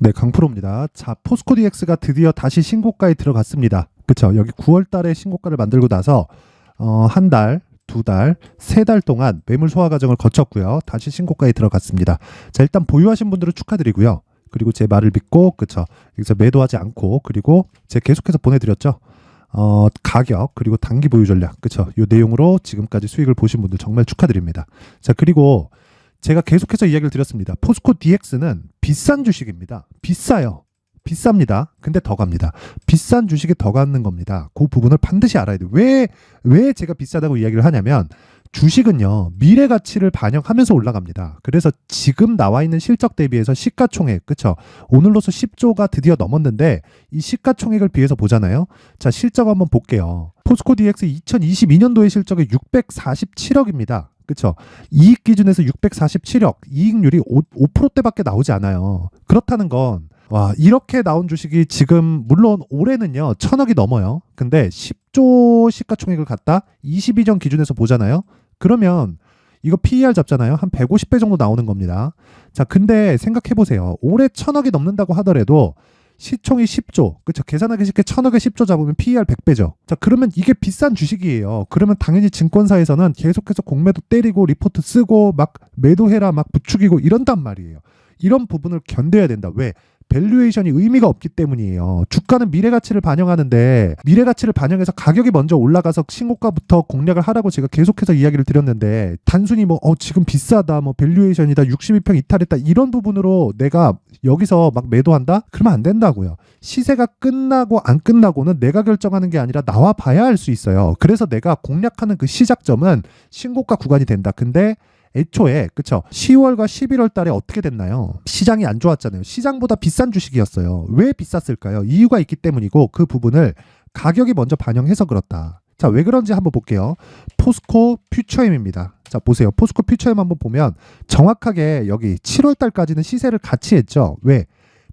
네, 강프로입니다. 자, 포스코 DX가 드디어 다시 신고가에 들어갔습니다. 그쵸? 여기 9월 달에 신고가를 만들고 나서 한 달, 두 달, 세 달 동안 매물 소화 과정을 거쳤고요. 다시 신고가에 들어갔습니다. 자, 일단 보유하신 분들은 축하드리고요. 그리고 제 말을 믿고, 그쵸? 여기서 매도하지 않고, 그리고 제가 계속해서 보내드렸죠. 가격, 그리고 단기 보유 전략, 그쵸? 이 내용으로 지금까지 수익을 보신 분들 정말 축하드립니다. 자, 그리고 제가 계속해서 이야기를 드렸습니다. 포스코 DX는 비싼 주식입니다. 비싸요. 비쌉니다. 근데 더 갑니다. 비싼 주식에 더 가는 겁니다. 그 부분을 반드시 알아야 돼요. 왜 제가 비싸다고 이야기를 하냐면 주식은요, 미래 가치를 반영하면서 올라갑니다. 그래서 지금 나와 있는 실적 대비해서 시가총액, 그쵸? 오늘로서 10조가 드디어 넘었는데 이 시가총액을 비해서 보잖아요. 자, 실적 한번 볼게요. 포스코 DX 2022년도의 실적이 647억입니다. 그쵸? 이익 기준에서 647억, 이익률이 5%대밖에 나오지 않아요. 그렇다는 건 와, 이렇게 나온 주식이 지금 물론 올해는요 1000억이 넘어요. 근데 10조 시가총액을 갖다 22년 기준에서 보잖아요. 그러면 이거 PER 잡잖아요. 한 150배 정도 나오는 겁니다. 자, 근데 생각해보세요. 올해 1000억이 넘는다고 하더라도 시총이 10조, 그쵸? 계산하기 쉽게 1000억에 10조 잡으면 PER 100배죠. 자, 그러면 이게 비싼 주식이에요. 그러면 당연히 증권사에서는 계속해서 공매도 때리고 리포트 쓰고 막 매도해라 막 부추기고 이런단 말이에요. 이런 부분을 견뎌야 된다. 왜? 밸류에이션이 의미가 없기 때문이에요. 주가는 미래 가치를 반영하는데 미래 가치를 반영해서 가격이 먼저 올라가서 신고가부터 공략을 하라고 제가 계속해서 이야기를 드렸는데 단순히 뭐 지금 비싸다, 뭐 밸류에이션이다, 62평 이탈했다 이런 부분으로 내가 여기서 막 매도한다? 그러면 안 된다고요. 시세가 끝나고 안 끝나고는 내가 결정하는 게 아니라 나와 봐야 알 수 있어요. 그래서 내가 공략하는 그 시작점은 신고가 구간이 된다. 근데 애초에 그쵸 10월과 11월 달에 어떻게 됐나요? 시장이 안 좋았잖아요. 시장보다 비싼 주식이었어요. 왜 비쌌을까요? 이유가 있기 때문이고 그 부분을 가격이 먼저 반영해서 그렇다. 자, 왜 그런지 한번 볼게요. 포스코 퓨처엠입니다. 자, 보세요. 포스코 퓨처엠 한번 보면 정확하게 여기 7월 달까지는 시세를 같이 했죠. 왜?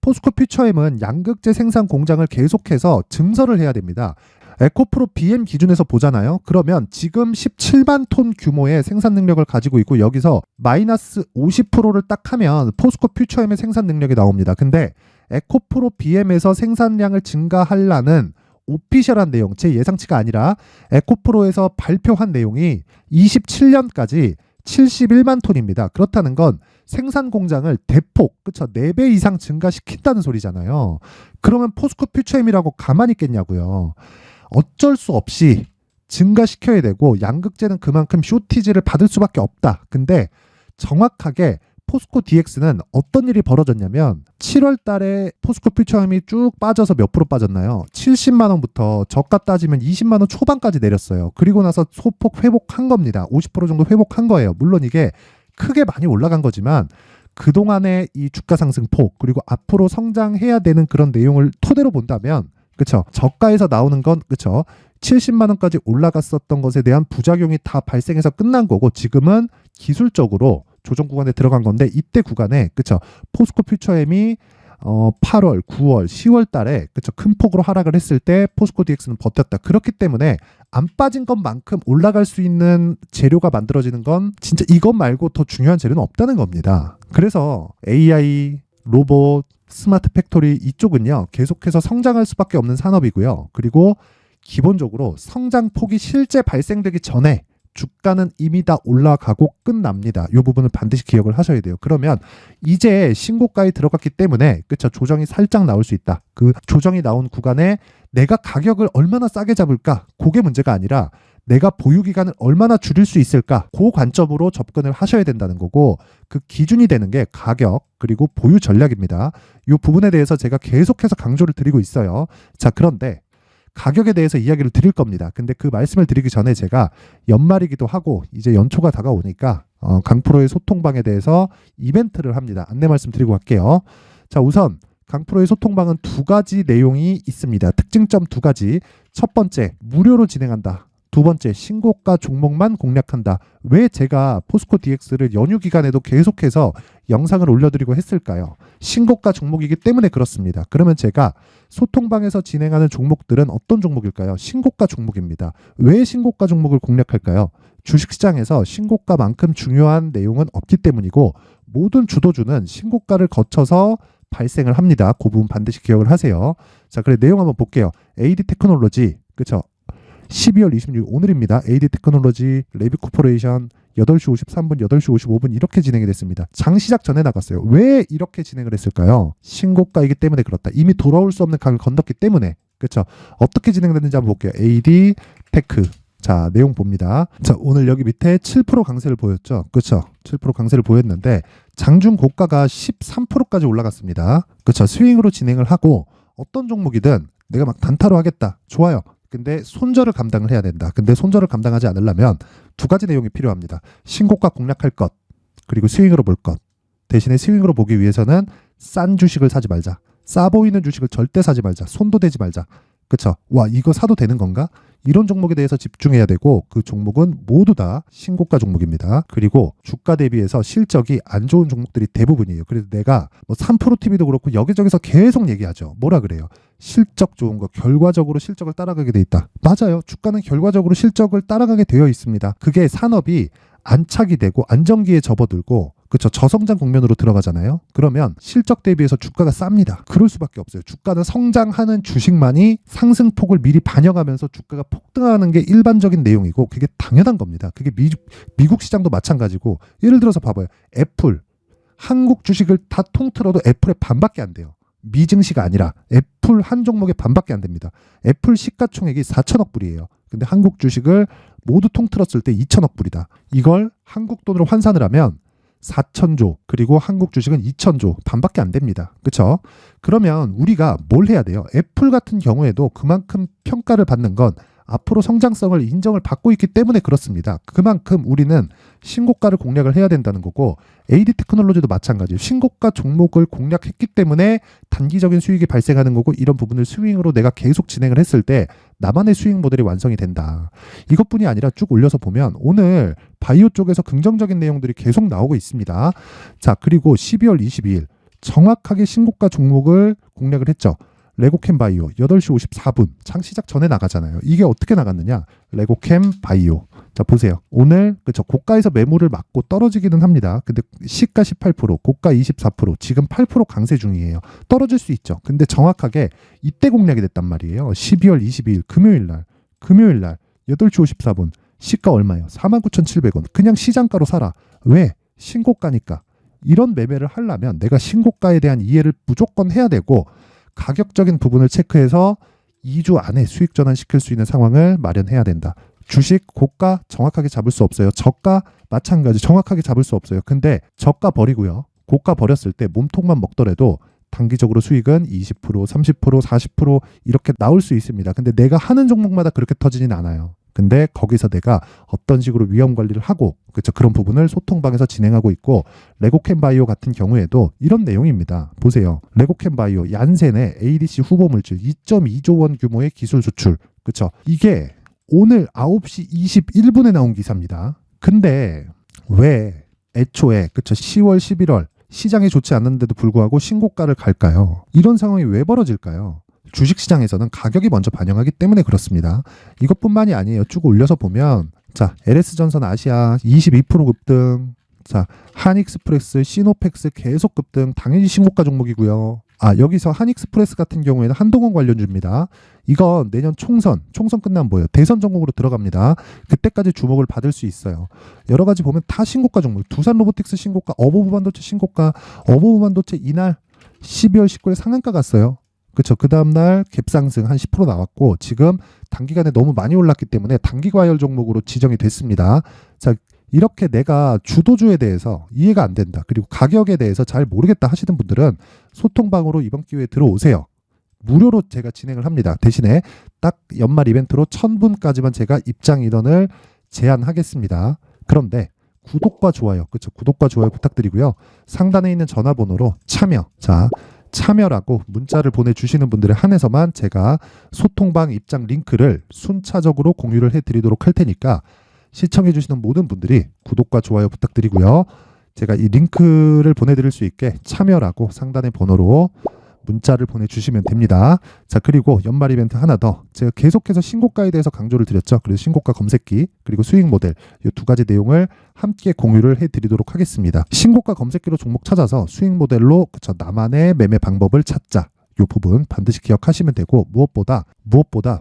포스코 퓨처엠은 양극재 생산 공장을 계속해서 증설을 해야 됩니다. 에코프로 BM 기준에서 보잖아요. 그러면 지금 17만 톤 규모의 생산 능력을 가지고 있고 여기서 마이너스 50%를 딱 하면 포스코 퓨처엠의 생산 능력이 나옵니다. 근데 에코프로 BM에서 생산량을 증가하려는 오피셜한 내용, 제 예상치가 아니라 에코프로에서 발표한 내용이 27년까지 71만 톤입니다. 그렇다는 건 생산 공장을 대폭, 그쵸? 4배 이상 증가시킨다는 소리잖아요. 그러면 포스코 퓨처엠이라고 가만히 있겠냐고요. 어쩔 수 없이 증가시켜야 되고 양극재는 그만큼 쇼티지를 받을 수밖에 없다. 근데 정확하게 포스코 DX는 어떤 일이 벌어졌냐면 7월 달에 포스코 퓨처엠이 쭉 빠져서 몇 프로 빠졌나요? 70만 원부터 저가 따지면 20만 원 초반까지 내렸어요. 그리고 나서 소폭 회복한 겁니다. 50% 정도 회복한 거예요. 물론 이게 크게 많이 올라간 거지만 그동안의 이 주가 상승폭 그리고 앞으로 성장해야 되는 그런 내용을 토대로 본다면 그쵸? 저가에서 나오는 건 그쵸? 70만 원까지 올라갔었던 것에 대한 부작용이 다 발생해서 끝난 거고 지금은 기술적으로 조정 구간에 들어간 건데 이때 구간에 그쵸? 포스코 퓨처엠이 8월, 9월, 10월 달에 그쵸? 큰 폭으로 하락을 했을 때 포스코 DX는 버텼다. 그렇기 때문에 안 빠진 것만큼 올라갈 수 있는 재료가 만들어지는 건 진짜 이것 말고 더 중요한 재료는 없다는 겁니다. 그래서 AI, 로봇, 스마트 팩토리 이쪽은요 계속해서 성장할 수밖에 없는 산업이고요. 그리고 기본적으로 성장폭이 실제 발생되기 전에 주가는 이미 다 올라가고 끝납니다. 이 부분을 반드시 기억을 하셔야 돼요. 그러면 이제 신고가에 들어갔기 때문에 그쵸 조정이 살짝 나올 수 있다. 그 조정이 나온 구간에 내가 가격을 얼마나 싸게 잡을까? 그게 문제가 아니라 내가 보유 기간을 얼마나 줄일 수 있을까? 그 관점으로 접근을 하셔야 된다는 거고 그 기준이 되는 게 가격 그리고 보유 전략입니다. 이 부분에 대해서 제가 계속해서 강조를 드리고 있어요. 자, 그런데 가격에 대해서 이야기를 드릴 겁니다. 근데 그 말씀을 드리기 전에 제가 연말이기도 하고 이제 연초가 다가오니까 강프로의 소통방에 대해서 이벤트를 합니다. 안내 말씀 드리고 갈게요. 자, 우선 강프로의 소통방은 두 가지 내용이 있습니다. 특징점 두 가지. 첫 번째, 무료로 진행한다. 두 번째, 신고가 종목만 공략한다. 왜 제가 포스코 DX를 연휴 기간에도 계속해서 영상을 올려드리고 했을까요? 신고가 종목이기 때문에 그렇습니다. 그러면 제가 소통방에서 진행하는 종목들은 어떤 종목일까요? 신고가 종목입니다. 왜 신고가 종목을 공략할까요? 주식시장에서 신고가만큼 중요한 내용은 없기 때문이고 모든 주도주는 신고가를 거쳐서 발생을 합니다. 그 부분 반드시 기억을 하세요. 자, 그래 내용 한번 볼게요. AD 테크놀로지, 그쵸? 12월 26일 오늘입니다. AD 테크놀로지 레비 코퍼레이션 8시 53분, 8시 55분 이렇게 진행이 됐습니다. 장 시작 전에 나갔어요. 왜 이렇게 진행을 했을까요? 신고가이기 때문에 그렇다. 이미 돌아올 수 없는 강을 건넜기 때문에. 그렇죠? 어떻게 진행됐는지 한번 볼게요. AD 테크. 자, 내용 봅니다. 자, 오늘 여기 밑에 7% 강세를 보였죠. 그렇죠? 7% 강세를 보였는데 장중 고가가 13%까지 올라갔습니다. 그렇죠? 스윙으로 진행을 하고 어떤 종목이든 내가 막 단타로 하겠다. 좋아요. 근데 손절을 감당을 해야 된다. 근데 손절을 감당하지 않으려면 두 가지 내용이 필요합니다. 신고가 공략할 것, 그리고 스윙으로 볼 것. 대신에 스윙으로 보기 위해서는 싼 주식을 사지 말자. 싸 보이는 주식을 절대 사지 말자. 손도 대지 말자. 그쵸? 와, 이거 사도 되는 건가? 이런 종목에 대해서 집중해야 되고 그 종목은 모두 다 신고가 종목입니다. 그리고 주가 대비해서 실적이 안 좋은 종목들이 대부분이에요. 그래서 내가 뭐 3프로TV도 그렇고 여기저기서 계속 얘기하죠. 뭐라 그래요? 실적 좋은 거, 결과적으로 실적을 따라가게 돼 있다. 맞아요. 주가는 결과적으로 실적을 따라가게 되어 있습니다. 그게 산업이 안착이 되고 안정기에 접어들고 그렇죠. 저성장 국면으로 들어가잖아요. 그러면 실적 대비해서 주가가 쌉니다. 그럴 수밖에 없어요. 주가는 성장하는 주식만이 상승폭을 미리 반영하면서 주가가 폭등하는 게 일반적인 내용이고 그게 당연한 겁니다. 그게 미국 시장도 마찬가지고 예를 들어서 봐봐요. 애플, 한국 주식을 다 통틀어도 애플의 반밖에 안 돼요. 미증시가 아니라 애플 한 종목의 반밖에 안 됩니다. 애플 시가총액이 4천억 불이에요. 근데 한국 주식을 모두 통틀었을 때 2천억 불이다. 이걸 한국 돈으로 환산을 하면 4천조 그리고 한국 주식은 2천조 반밖에 안 됩니다. 그렇죠? 그러면 우리가 뭘 해야 돼요? 애플 같은 경우에도 그만큼 평가를 받는 건 앞으로 성장성을 인정을 받고 있기 때문에 그렇습니다. 그만큼 우리는 신고가를 공략을 해야 된다는 거고 AD 테크놀로지도 마찬가지예요. 신고가 종목을 공략했기 때문에 단기적인 수익이 발생하는 거고 이런 부분을 스윙으로 내가 계속 진행을 했을 때 나만의 수익 모델이 완성이 된다. 이것뿐이 아니라 쭉 올려서 보면 오늘 바이오 쪽에서 긍정적인 내용들이 계속 나오고 있습니다. 자, 그리고 12월 22일 정확하게 신고가 종목을 공략을 했죠. 레고캠 바이오 8시 54분 장 시작 전에 나가잖아요. 이게 어떻게 나갔느냐? 레고캠 바이오. 자, 보세요. 오늘 그쵸 고가에서 매물을 맞고 떨어지기는 합니다. 근데 시가 18%, 고가 24%, 지금 8% 강세 중이에요. 떨어질 수 있죠. 근데 정확하게 이때 공략이 됐단 말이에요. 12월 22일 금요일 날 8시 54분 시가 얼마예요? 49,700원. 그냥 시장가로 사라. 왜? 신고가니까. 이런 매매를 하려면 내가 신고가에 대한 이해를 무조건 해야 되고 가격적인 부분을 체크해서 2주 안에 수익 전환시킬 수 있는 상황을 마련해야 된다. 주식 고가 정확하게 잡을 수 없어요. 저가 마찬가지 정확하게 잡을 수 없어요. 근데 저가 버리고요. 고가 버렸을 때 몸통만 먹더라도 단기적으로 수익은 20%, 30%, 40% 이렇게 나올 수 있습니다. 근데 내가 하는 종목마다 그렇게 터지진 않아요. 근데 거기서 내가 어떤 식으로 위험 관리를 하고 그렇죠. 그런 부분을 소통방에서 진행하고 있고 레고캠 바이오 같은 경우에도 이런 내용입니다. 보세요. 레고캠 바이오 얀센의 ADC 후보 물질 2.2조 원 규모의 기술 수출. 그렇죠. 이게 오늘 9시 21분에 나온 기사입니다. 근데 왜 애초에 그렇죠. 10월 11월 시장이 좋지 않는데도 불구하고 신고가를 갈까요? 이런 상황이 왜 벌어질까요? 주식시장에서는 가격이 먼저 반영하기 때문에 그렇습니다. 이것뿐만이 아니에요. 쭉 올려서 보면 자 LS전선 아시아 22% 급등, 자 한익스프레스, 시노펙스 계속 급등, 당연히 신고가 종목이고요. 여기서 한익스프레스 같은 경우에는 한동원 관련주입니다. 이건 내년 총선 끝나면 뭐예요? 대선 전국으로 들어갑니다. 그때까지 주목을 받을 수 있어요. 여러 가지 보면 다 신고가 종목. 두산 로보틱스 신고가, 어버브 반도체 신고가, 어버브 반도체 이날 12월 19일 상한가 갔어요. 그렇죠. 그 다음날 갭상승 한 10% 나왔고 지금 단기간에 너무 많이 올랐기 때문에 단기 과열 종목으로 지정이 됐습니다. 자, 이렇게 내가 주도주에 대해서 이해가 안 된다. 그리고 가격에 대해서 잘 모르겠다 하시는 분들은 소통방으로 이번 기회에 들어오세요. 무료로 제가 진행을 합니다. 대신에 딱 연말 이벤트로 1000분까지만 제가 입장 인원을 제한하겠습니다. 그런데 구독과 좋아요. 그렇죠. 구독과 좋아요 부탁드리고요. 상단에 있는 전화번호로 참여라고 문자를 보내주시는 분들에 한해서만 제가 소통방 입장 링크를 순차적으로 공유를 해드리도록 할 테니까 시청해주시는 모든 분들이 구독과 좋아요 부탁드리고요. 제가 이 링크를 보내드릴 수 있게 참여라고 상단의 번호로 문자를 보내주시면 됩니다. 자, 그리고 연말 이벤트 하나 더. 제가 계속해서 신고가에 대해서 강조를 드렸죠. 그래서 신고가 검색기 그리고 수익 모델 이 두 가지 내용을 함께 공유를 해드리도록 하겠습니다. 신고가 검색기로 종목 찾아서 수익 모델로 그쵸, 나만의 매매 방법을 찾자. 이 부분 반드시 기억하시면 되고 무엇보다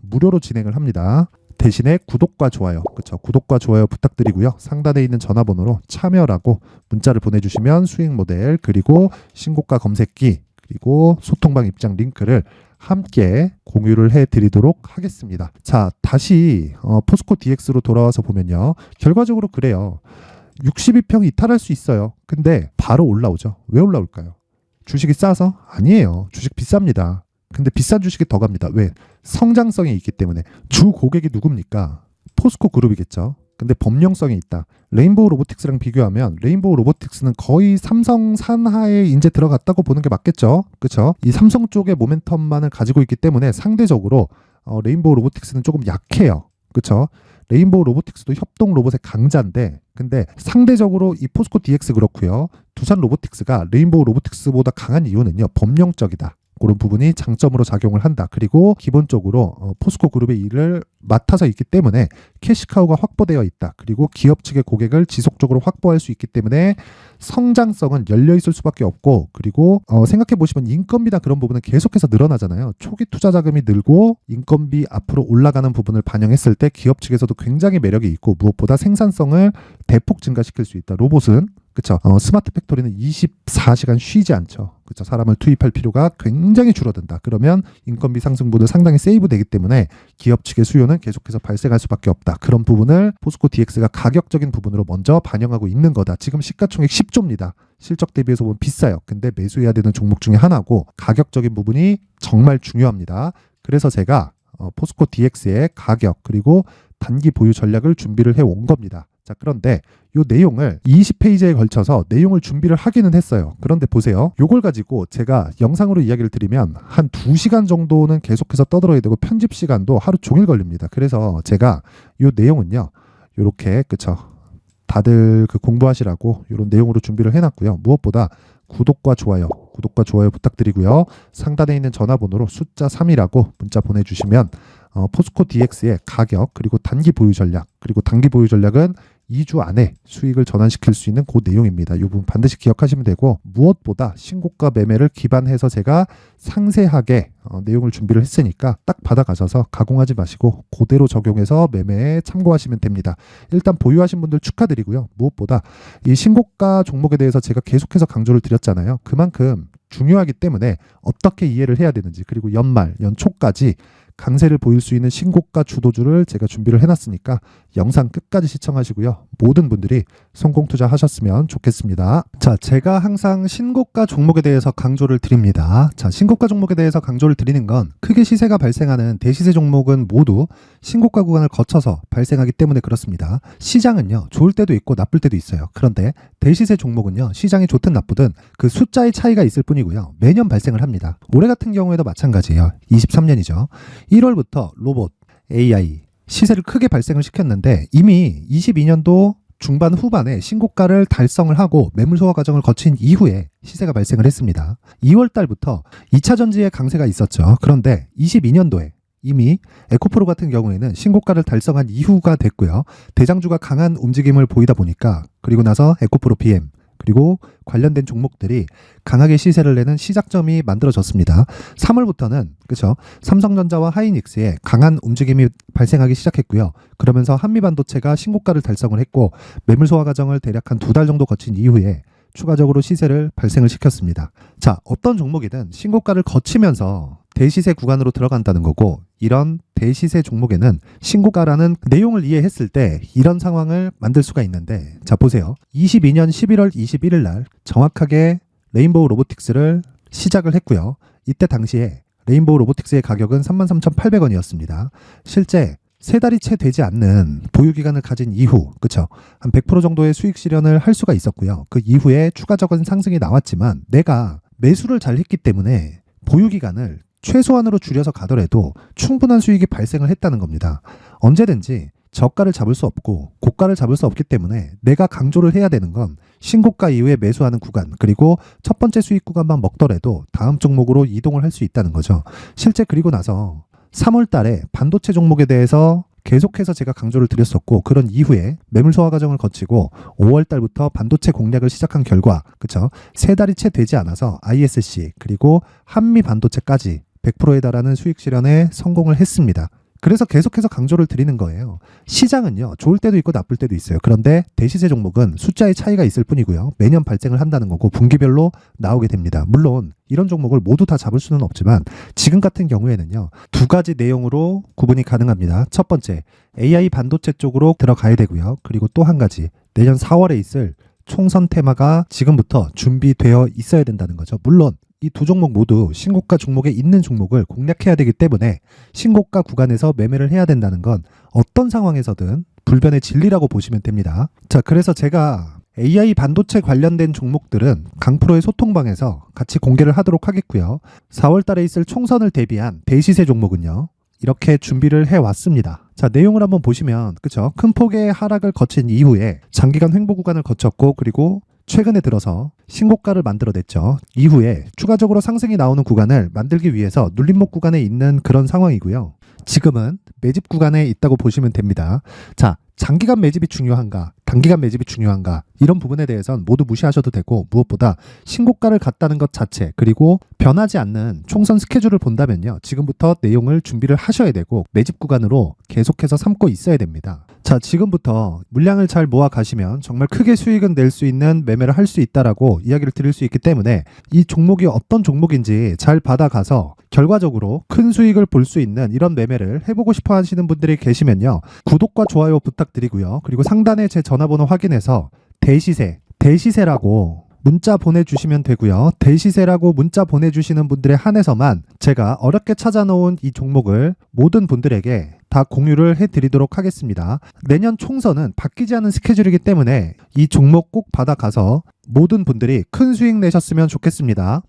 무료로 진행을 합니다. 대신에 구독과 좋아요, 그쵸? 구독과 좋아요 부탁드리고요. 상단에 있는 전화번호로 참여라고 문자를 보내주시면 수익 모델 그리고 신고가 검색기 그리고 소통방 입장 링크를 함께 공유를 해드리도록 하겠습니다. 자, 다시 포스코 DX로 돌아와서 보면요. 결과적으로 그래요. 62평 이탈할 수 있어요. 근데 바로 올라오죠. 왜 올라올까요? 주식이 싸서? 아니에요. 주식 비쌉니다. 근데 비싼 주식이 더 갑니다. 왜? 성장성이 있기 때문에. 주 고객이 누굽니까? 포스코 그룹이겠죠. 근데 범용성이 있다. 레인보우 로보틱스랑 비교하면 레인보우 로보틱스는 거의 삼성 산하에 이제 들어갔다고 보는 게 맞겠죠. 그렇죠? 이 삼성 쪽의 모멘텀만을 가지고 있기 때문에 상대적으로 레인보우 로보틱스는 조금 약해요. 그렇죠? 레인보우 로보틱스도 협동 로봇의 강자인데 근데 상대적으로 이 포스코 DX 그렇고요. 두산 로보틱스가 레인보우 로보틱스보다 강한 이유는요. 범용적이다. 그런 부분이 장점으로 작용을 한다. 그리고 기본적으로 포스코 그룹의 일을 맡아서 있기 때문에 캐시카우가 확보되어 있다. 그리고 기업 측의 고객을 지속적으로 확보할 수 있기 때문에 성장성은 열려 있을 수밖에 없고 그리고 생각해 보시면 인건비나 그런 부분은 계속해서 늘어나잖아요. 초기 투자 자금이 늘고 인건비 앞으로 올라가는 부분을 반영했을 때 기업 측에서도 굉장히 매력이 있고 무엇보다 생산성을 대폭 증가시킬 수 있다. 로봇은 그쵸? 스마트 팩토리는 24시간 쉬지 않죠. 그쵸? 사람을 투입할 필요가 굉장히 줄어든다. 그러면 인건비 상승분을 상당히 세이브 되기 때문에 기업 측의 수요는 계속해서 발생할 수밖에 없다. 그런 부분을 포스코 DX가 가격적인 부분으로 먼저 반영하고 있는 거다. 지금 시가총액 10조입니다. 실적 대비해서 보면 비싸요. 근데 매수해야 되는 종목 중에 하나고 가격적인 부분이 정말 중요합니다. 그래서 제가 포스코 DX의 가격 그리고 단기 보유 전략을 준비를 해온 겁니다. 자, 그런데 이 내용을 20페이지에 걸쳐서 내용을 준비를 하기는 했어요. 그런데 보세요. 이걸 가지고 제가 영상으로 이야기를 드리면 한 2시간 정도는 계속해서 떠들어야 되고 편집 시간도 하루 종일 걸립니다. 그래서 제가 이 내용은요. 이렇게 그쵸. 다들 그 공부하시라고 이런 내용으로 준비를 해놨고요. 무엇보다 구독과 좋아요 부탁드리고요. 상단에 있는 전화번호로 숫자 3이라고 문자 보내주시면 포스코 DX의 가격 그리고 단기 보유 전략 그리고 단기 보유 전략은 2주 안에 수익을 전환시킬 수 있는 그 내용입니다. 이 부분 반드시 기억하시면 되고 무엇보다 신고가 매매를 기반해서 제가 상세하게 내용을 준비를 했으니까 딱 받아가셔서 가공하지 마시고 그대로 적용해서 매매에 참고하시면 됩니다. 일단 보유하신 분들 축하드리고요. 무엇보다 이 신고가 종목에 대해서 제가 계속해서 강조를 드렸잖아요. 그만큼 중요하기 때문에 어떻게 이해를 해야 되는지 그리고 연초까지 강세를 보일 수 있는 신고가 주도주를 제가 준비를 해놨으니까 영상 끝까지 시청하시고요. 모든 분들이 성공 투자하셨으면 좋겠습니다. 자, 제가 항상 신고가 종목에 대해서 강조를 드립니다. 자, 신고가 종목에 대해서 강조를 드리는 건 크게 시세가 발생하는 대시세 종목은 모두 신고가 구간을 거쳐서 발생하기 때문에 그렇습니다. 시장은요, 좋을 때도 있고 나쁠 때도 있어요. 그런데 대시세 종목은요, 시장이 좋든 나쁘든 그 숫자의 차이가 있을 뿐이고요. 매년 발생을 합니다. 올해 같은 경우에도 마찬가지예요. 23년이죠. 1월부터 로봇, AI, 시세를 크게 발생을 시켰는데 이미 22년도 중반 후반에 신고가를 달성을 하고 매물 소화 과정을 거친 이후에 시세가 발생을 했습니다. 2월 달부터 2차 전지의 강세가 있었죠. 그런데 22년도에 이미 에코프로 같은 경우에는 신고가를 달성한 이후가 됐고요. 대장주가 강한 움직임을 보이다 보니까 그리고 나서 에코프로 PM 그리고 관련된 종목들이 강하게 시세를 내는 시작점이 만들어졌습니다. 3월부터는 그렇죠. 삼성전자와 하이닉스의 강한 움직임이 발생하기 시작했고요. 그러면서 한미반도체가 신고가를 달성을 했고 매물 소화 과정을 대략 한 2달 정도 거친 이후에 추가적으로 시세를 발생을 시켰습니다. 자, 어떤 종목이든 신고가를 거치면서 대시세 구간으로 들어간다는 거고 이런 대시세 종목에는 신고가라는 내용을 이해했을 때 이런 상황을 만들 수가 있는데 자, 보세요. 22년 11월 21일 날 정확하게 레인보우 로보틱스를 시작을 했고요. 이때 당시에 레인보우 로보틱스의 가격은 33,800원이었습니다. 실제 3달이 채 되지 않는 보유기간을 가진 이후, 그쵸? 한 100% 정도의 수익 실현을 할 수가 있었고요. 그 이후에 추가적인 상승이 나왔지만 내가 매수를 잘 했기 때문에 보유기간을 최소한으로 줄여서 가더라도 충분한 수익이 발생을 했다는 겁니다. 언제든지 저가를 잡을 수 없고 고가를 잡을 수 없기 때문에 내가 강조를 해야 되는 건 신고가 이후에 매수하는 구간, 그리고 첫 번째 수익 구간만 먹더라도 다음 종목으로 이동을 할 수 있다는 거죠. 실제 그리고 나서 3월 달에 반도체 종목에 대해서 계속해서 제가 강조를 드렸었고, 그런 이후에 매물 소화 과정을 거치고 5월 달부터 반도체 공략을 시작한 결과, 그쵸? 3달이 채 되지 않아서 ISC 그리고 한미 반도체까지 100%에 달하는 수익 실현에 성공을 했습니다. 그래서 계속해서 강조를 드리는 거예요. 시장은요, 좋을 때도 있고 나쁠 때도 있어요. 그런데 대시세 종목은 숫자의 차이가 있을 뿐이고요. 매년 발생을 한다는 거고 분기별로 나오게 됩니다. 물론 이런 종목을 모두 다 잡을 수는 없지만 지금 같은 경우에는요, 두 가지 내용으로 구분이 가능합니다. 첫 번째, AI 반도체 쪽으로 들어가야 되고요. 그리고 또 한 가지, 내년 4월에 있을 총선 테마가 지금부터 준비되어 있어야 된다는 거죠. 물론 이 두 종목 모두 신고가 종목에 있는 종목을 공략해야 되기 때문에 신고가 구간에서 매매를 해야 된다는 건 어떤 상황에서든 불변의 진리라고 보시면 됩니다. 자, 그래서 제가 AI 반도체 관련된 종목들은 강프로의 소통방에서 같이 공개를 하도록 하겠고요. 4월 달에 있을 총선을 대비한 대시세 종목은요, 이렇게 준비를 해왔습니다. 자, 내용을 한번 보시면, 그쵸? 큰 폭의 하락을 거친 이후에 장기간 횡보 구간을 거쳤고, 그리고 최근에 들어서 신고가를 만들어냈죠. 이후에 추가적으로 상승이 나오는 구간을 만들기 위해서 눌림목 구간에 있는 그런 상황이고요. 지금은 매집 구간에 있다고 보시면 됩니다. 자, 장기간 매집이 중요한가, 단기간 매집이 중요한가, 이런 부분에 대해서는 모두 무시하셔도 되고, 무엇보다 신고가를 갔다는 것 자체, 그리고 변하지 않는 총선 스케줄을 본다면요, 지금부터 내용을 준비를 하셔야 되고 매집 구간으로 계속해서 삼고 있어야 됩니다. 자, 지금부터 물량을 잘 모아 가시면 정말 크게 수익은 낼 수 있는 매매를 할 수 있다라고 이야기를 드릴 수 있기 때문에 이 종목이 어떤 종목인지 잘 받아가서 결과적으로 큰 수익을 볼 수 있는 이런 매매를 해보고 싶어 하시는 분들이 계시면요, 구독과 좋아요 부탁드리고요. 그리고 상단에 제 전화번호 확인해서 대시세라고 문자 보내주시면 되고요. 대시세라고 문자 보내주시는 분들에 한해서만 제가 어렵게 찾아놓은 이 종목을 모든 분들에게 다 공유를 해드리도록 하겠습니다. 내년 총선은 바뀌지 않은 스케줄이기 때문에 이 종목 꼭 받아가서 모든 분들이 큰 수익 내셨으면 좋겠습니다.